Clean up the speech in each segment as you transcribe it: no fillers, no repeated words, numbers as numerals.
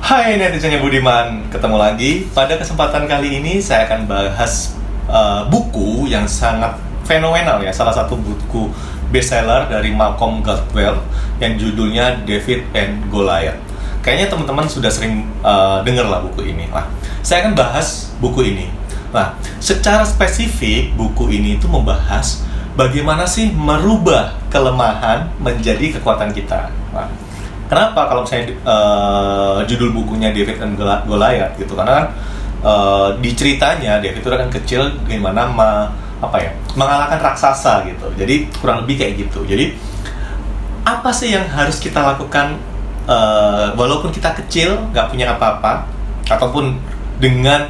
Hai netizennya Budiman, ketemu lagi. Pada kesempatan kali ini saya akan bahas buku yang sangat fenomenal ya. Salah satu buku bestseller dari Malcolm Gladwell yang judulnya David and Goliath. Kayaknya teman-teman sudah sering dengar lah buku ini. Nah, saya akan bahas buku ini. Nah, secara spesifik buku ini itu membahas bagaimana sih merubah kelemahan menjadi kekuatan kita. Nah, kenapa kalau misalnya judul bukunya David and Goliath gitu? Karena kan di ceritanya David itu kan kecil gimana mengalahkan raksasa gitu. Jadi kurang lebih kayak gitu. Jadi apa sih yang harus kita lakukan walaupun kita kecil, nggak punya apa-apa, ataupun dengan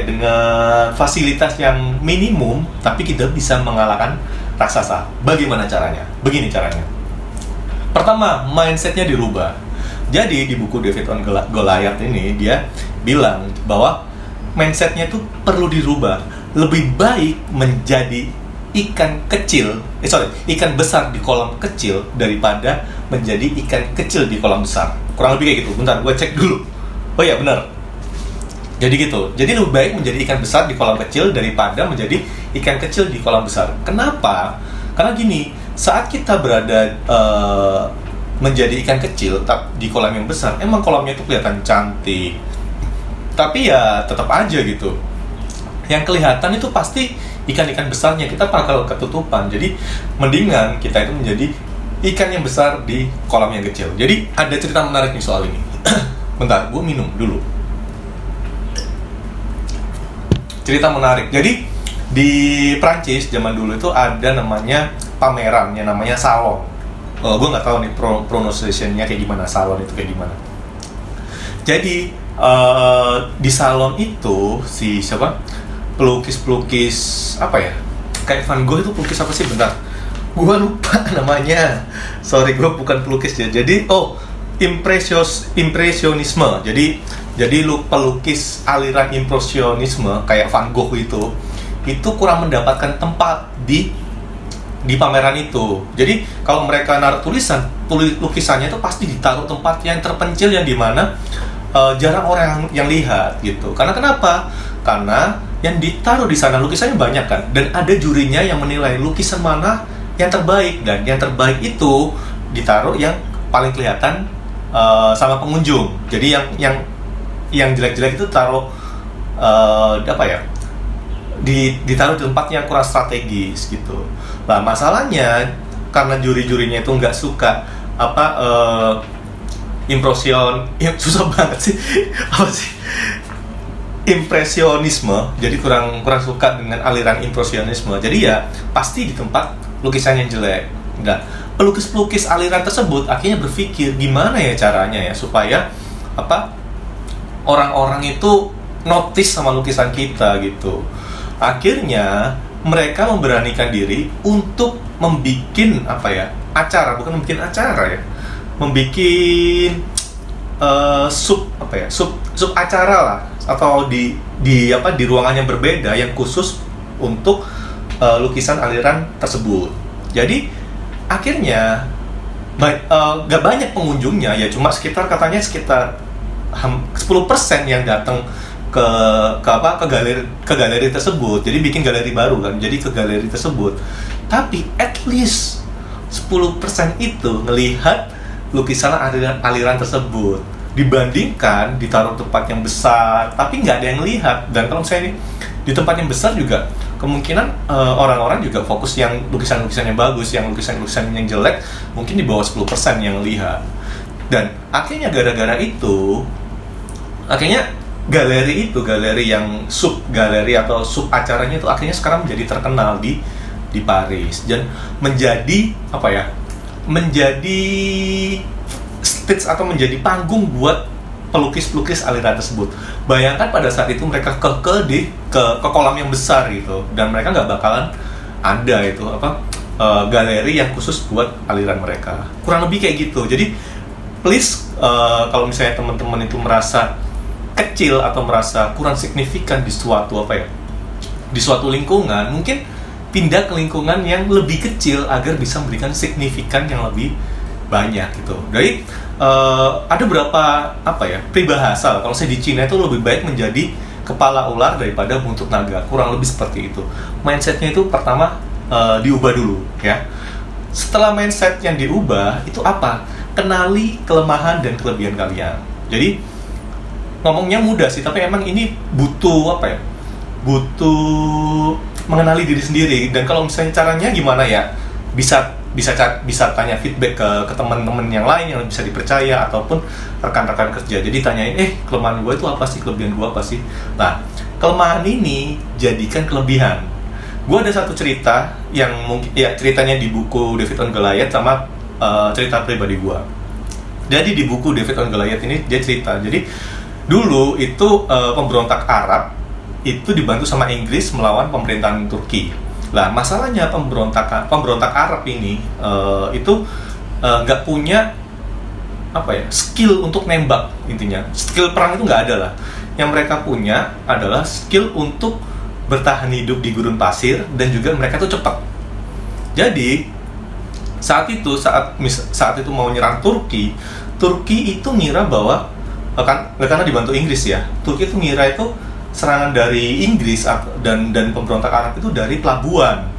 dengan fasilitas yang minimum, tapi kita bisa mengalahkan raksasa. Bagaimana caranya? Begini caranya. Pertama, mindsetnya dirubah. Jadi di buku David and Goliath ini dia bilang bahwa mindsetnya itu perlu dirubah. Lebih baik menjadi ikan besar di kolam kecil daripada menjadi ikan kecil di kolam besar. Kurang lebih kayak gitu. Bentar, gue cek dulu. Oh iya, benar. Jadi gitu. Jadi lebih baik menjadi ikan besar di kolam kecil daripada menjadi ikan kecil di kolam besar. Kenapa? Karena gini, saat kita berada menjadi ikan kecil di kolam yang besar, emang kolamnya itu kelihatan cantik, tapi ya tetap aja gitu. Yang kelihatan itu pasti ikan-ikan besarnya, kita bakal ketutupan. Jadi mendingan kita itu menjadi ikan yang besar di kolam yang kecil. Jadi ada cerita menarik nih soal ini. Bentar, gue minum dulu. Cerita menarik. Jadi di Prancis zaman dulu itu ada namanya pameran yang namanya salon. Gue nggak tahu nih pronunciation-nya kayak gimana, salon itu kayak gimana. Jadi di salon itu pelukis kayak Van Gogh itu pelukis apa sih, bentar, gue lupa namanya. Sorry, gue bukan pelukis ya. Jadi impresionisme. Jadi pelukis aliran impresionisme kayak Van Gogh itu kurang mendapatkan tempat di pameran itu. Jadi kalau mereka naruh lukisannya itu pasti ditaruh tempat yang terpencil, yang dimana jarang orang yang lihat gitu. Karena kenapa? Karena yang ditaruh di sana lukisannya banyak kan, dan ada jurinya yang menilai lukisan mana yang terbaik, dan yang terbaik itu ditaruh yang paling kelihatan sama pengunjung. Jadi yang jelek-jelek itu taruh ditaruh di tempat yang kurang strategis gitu. Nah, masalahnya karena juri-jurinya itu nggak suka susah banget sih impresionisme, jadi kurang suka dengan aliran impresionisme. Jadi ya pasti di tempat lukisan yang jelek. Enggak, pelukis-pelukis aliran tersebut akhirnya berpikir gimana ya caranya ya supaya orang-orang itu notice sama lukisan kita gitu. Akhirnya mereka memberanikan diri untuk membuat acara, bukan membuat acara ya, membuat sub acara lah, atau di ruangan yang berbeda yang khusus untuk lukisan aliran tersebut. Jadi akhirnya gak banyak pengunjungnya ya, cuma sekitar 10% yang datang ke galeri tersebut. Jadi bikin galeri baru kan, jadi ke galeri tersebut. Tapi at least 10% itu ngelihat lukisan aliran tersebut, dibandingkan ditaruh tempat yang besar tapi nggak ada yang lihat. Dan kalau misalnya di tempat yang besar juga kemungkinan orang-orang juga fokus yang lukisan-lukisan yang bagus, yang lukisan-lukisan yang jelek mungkin di bawah 10% yang lihat. Dan akhirnya gara-gara itu, galeri yang sub galeri atau sub acaranya itu akhirnya sekarang menjadi terkenal di Paris, dan menjadi stage atau menjadi panggung buat pelukis-pelukis aliran tersebut. Bayangkan pada saat itu mereka ke kolam yang besar gitu, dan mereka nggak bakalan ada galeri yang khusus buat aliran mereka. Kurang lebih kayak gitu. Jadi please, kalau misalnya teman-teman itu merasa kecil atau merasa kurang signifikan di suatu lingkungan, mungkin pindah ke lingkungan yang lebih kecil agar bisa memberikan signifikan yang lebih banyak gitu. Jadi ada berapa peribahasa. Kalau saya di Cina itu lebih baik menjadi kepala ular daripada buntut naga, kurang lebih seperti itu. Mindsetnya itu pertama diubah dulu ya. Setelah mindset yang diubah itu apa? Kenali kelemahan dan kelebihan kalian. Jadi ngomongnya mudah sih, tapi emang ini butuh butuh mengenali diri sendiri. Dan kalau misalnya caranya gimana ya, bisa tanya feedback ke teman-teman yang lain yang bisa dipercaya ataupun rekan-rekan kerja. Jadi tanyain, kelemahan gue itu apa sih, kelebihan gue apa sih. Nah, kelemahan ini jadikan kelebihan. Gue ada satu cerita yang mungkin ya ceritanya di buku David on Goliath sama cerita pribadi gue. Jadi di buku David on Goliath ini dia cerita, jadi dulu itu pemberontak Arab itu dibantu sama Inggris melawan pemerintahan Turki. Lah masalahnya pemberontak Arab ini itu nggak punya skill untuk nembak. Intinya skill perang itu nggak ada lah. Yang mereka punya adalah skill untuk bertahan hidup di gurun pasir, dan juga mereka tuh cepat. Jadi saat itu mau nyerang Turki itu ngira bahwa karena dibantu Inggris ya, Turki itu ngira itu serangan dari Inggris dan pemberontak Arab itu dari pelabuhan.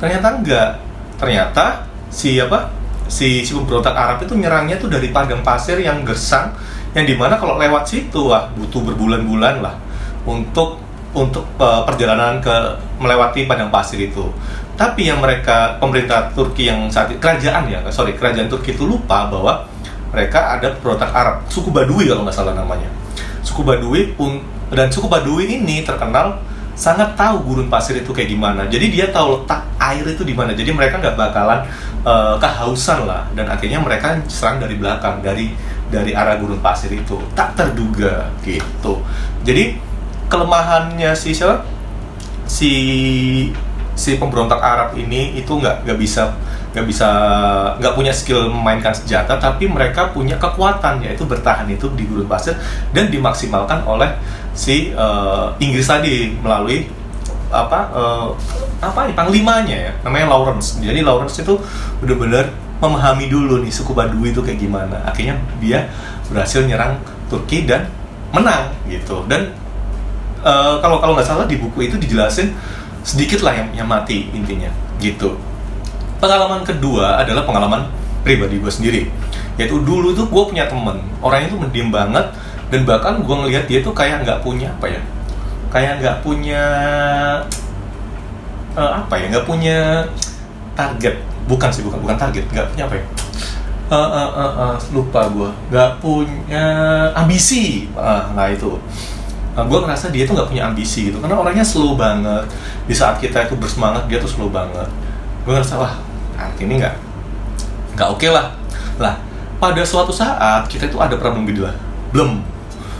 Ternyata enggak. Ternyata si pemberontak Arab itu nyerangnya tuh dari padang pasir yang gersang, yang dimana kalau lewat situ butuh berbulan-bulan lah untuk perjalanan melewati padang pasir itu. Tapi yang pemerintah Turki yang kerajaan Turki itu lupa bahwa mereka ada pemberontak Arab, suku Badui kalau nggak salah namanya. Suku Badui ini terkenal sangat tahu gurun pasir itu kayak gimana. Jadi dia tahu letak air itu di mana. Jadi mereka nggak bakalan kehausan lah, dan akhirnya mereka serang dari belakang, dari arah gurun pasir itu. Tak terduga gitu. Jadi kelemahannya si pemberontak Arab ini itu nggak punya skill memainkan senjata, tapi mereka punya kekuatan, yaitu bertahan itu di gurun pasir, dan dimaksimalkan oleh si Inggris tadi melalui panglimanya ya, namanya Lawrence. Jadi Lawrence itu benar-benar memahami dulu nih suku Badui itu kayak gimana. Akhirnya dia berhasil nyerang Turki dan menang gitu. Dan kalau nggak salah di buku itu dijelasin sedikit lah yang mati intinya gitu. Pengalaman kedua adalah pengalaman pribadi gue sendiri, yaitu dulu tuh gue punya temen, orangnya tuh mendiam banget, dan bahkan gue ngelihat dia tuh kayak nggak punya nggak punya target, bukan target, nggak punya lupa gue, nggak punya ambisi. Nah itu gue ngerasa dia tuh nggak punya ambisi gitu, karena orangnya slow banget. Di saat kita itu bersemangat, dia tuh slow banget. Gue ngerasa ini nggak oke lah. Pada suatu saat kita itu ada problem gitu lah,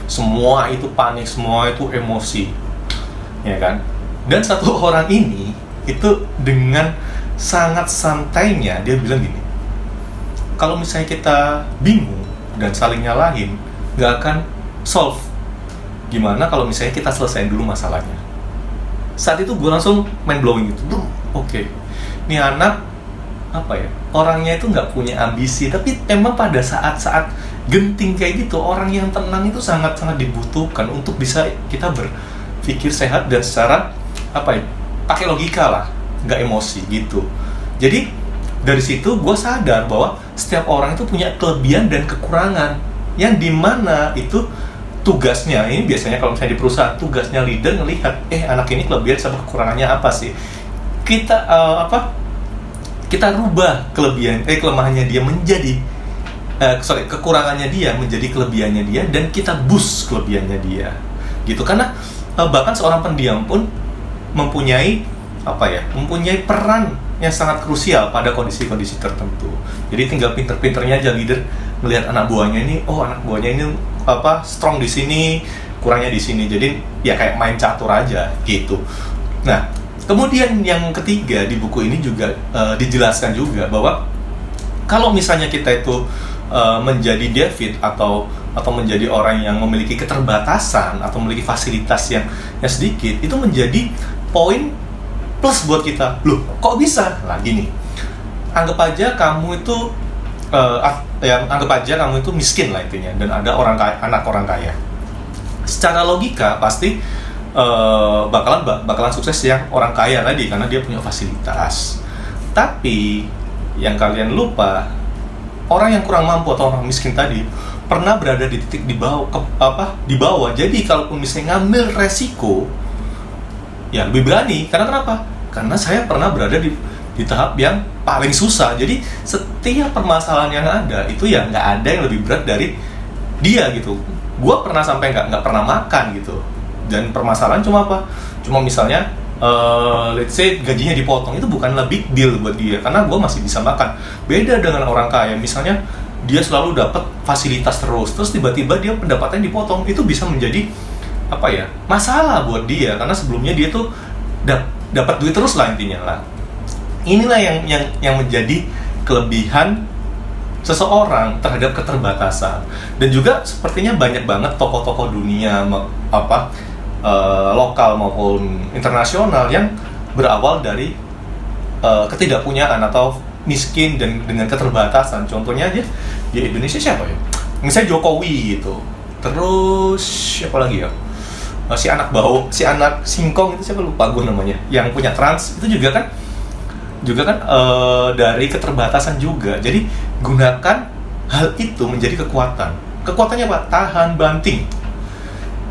semua itu panik, semua itu emosi, ya kan? Dan satu orang ini itu dengan sangat santainya dia bilang gini, kalau misalnya kita bingung dan saling nyalahin, nggak akan solve. Gimana kalau misalnya kita selesaiin dulu masalahnya? Saat itu gue langsung mind blowing gitu. Oke. Ini anak orangnya itu nggak punya ambisi, tapi emang pada saat-saat genting kayak gitu, orang yang tenang itu sangat-sangat dibutuhkan untuk bisa kita berpikir sehat dan secara pakai logika lah, nggak emosi gitu. Jadi dari situ gue sadar bahwa setiap orang itu punya kelebihan dan kekurangan, yang dimana itu tugasnya, ini biasanya kalau misalnya di perusahaan, tugasnya leader ngelihat, anak ini kelebihan sama kekurangannya apa sih, kita rubah kelemahannya dia menjadi kekurangannya dia menjadi kelebihannya dia, dan kita boost kelebihannya dia gitu. Karena bahkan seorang pendiam pun mempunyai peran yang sangat krusial pada kondisi-kondisi tertentu. Jadi tinggal pinter-pinternya aja leader melihat anak buahnya ini, anak buahnya ini strong di sini, kurangnya di sini. Jadi ya kayak main catur aja gitu. Nah, kemudian yang ketiga di buku ini juga dijelaskan juga bahwa kalau misalnya kita itu menjadi David atau menjadi orang yang memiliki keterbatasan atau memiliki fasilitas yang sedikit, itu menjadi poin plus buat kita. Loh, kok bisa? Nah gini, anggap aja kamu itu yang anggap aja kamu itu miskin lah intinya, dan ada orang kaya, anak orang kaya. Secara logika pasti bakalan sukses yang orang kaya tadi karena dia punya fasilitas. Tapi yang kalian lupa, orang yang kurang mampu atau orang miskin tadi pernah berada di titik di bawah. Jadi kalaupun misalnya ngambil resiko, ya lebih berani. Karena kenapa? Karena saya pernah berada di tahap yang paling susah. Jadi setiap permasalahan yang ada itu ya nggak ada yang lebih berat dari dia gitu. Gua pernah sampai nggak pernah makan gitu. Dan permasalahan cuma apa? Cuma misalnya let's say gajinya dipotong, itu bukanlah big deal buat dia karena gua masih bisa makan. Beda dengan orang kaya, misalnya dia selalu dapat fasilitas terus tiba-tiba dia pendapatannya dipotong, itu bisa menjadi masalah buat dia karena sebelumnya dia tuh dapat duit terus lah intinya lah. Inilah yang menjadi kelebihan seseorang terhadap keterbatasan. Dan juga sepertinya banyak banget tokoh-tokoh dunia lokal maupun internasional yang berawal dari ketidakpunyaan atau miskin dan dengan keterbatasan. Contohnya aja di Indonesia siapa ya? Misalnya Jokowi gitu. Terus siapa lagi ya? Si anak singkong itu siapa, lupa gue namanya, yang punya Trans itu juga kan dari keterbatasan juga. Jadi gunakan hal itu menjadi kekuatan. Kekuatannya apa? Tahan banting.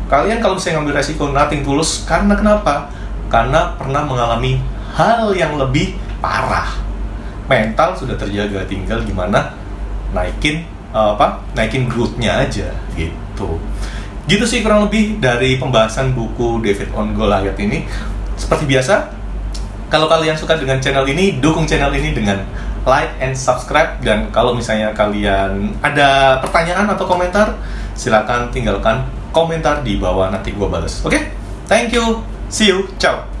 Kalian kalau misalnya ngambil resiko nothing tulus, karena kenapa? Karena pernah mengalami hal yang lebih parah. Mental sudah terjaga, tinggal gimana naikin growth-nya aja gitu. Gitu sih kurang lebih dari pembahasan buku David on Goliath ini. Seperti biasa, kalau kalian suka dengan channel ini, dukung channel ini dengan like and subscribe. Dan kalau misalnya kalian ada pertanyaan atau komentar, silakan tinggalkan komentar di bawah, nanti gue balas. Oke? Thank you. See you. Ciao.